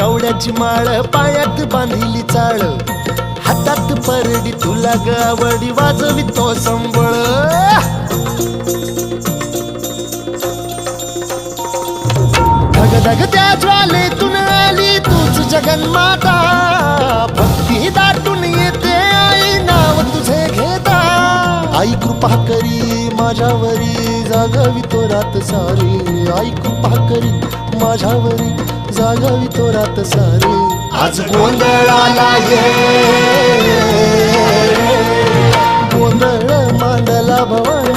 कवड्याची माळ पायात बांधिली चाळ हातात परडी तुला ग आवडी वाजवितो संबळ धगधग त्या ज्वालेतून आली तूच जगन्माता भक्ती दाटून येते आई नाव तुझे घेता आई कृपा करी माझ्यावरी जागावी तो रात सारी आई कृपा करी माझ्यावरी जागावी तो रात सारी आज गोंधळाला ये गोंधळ मांडला भवानी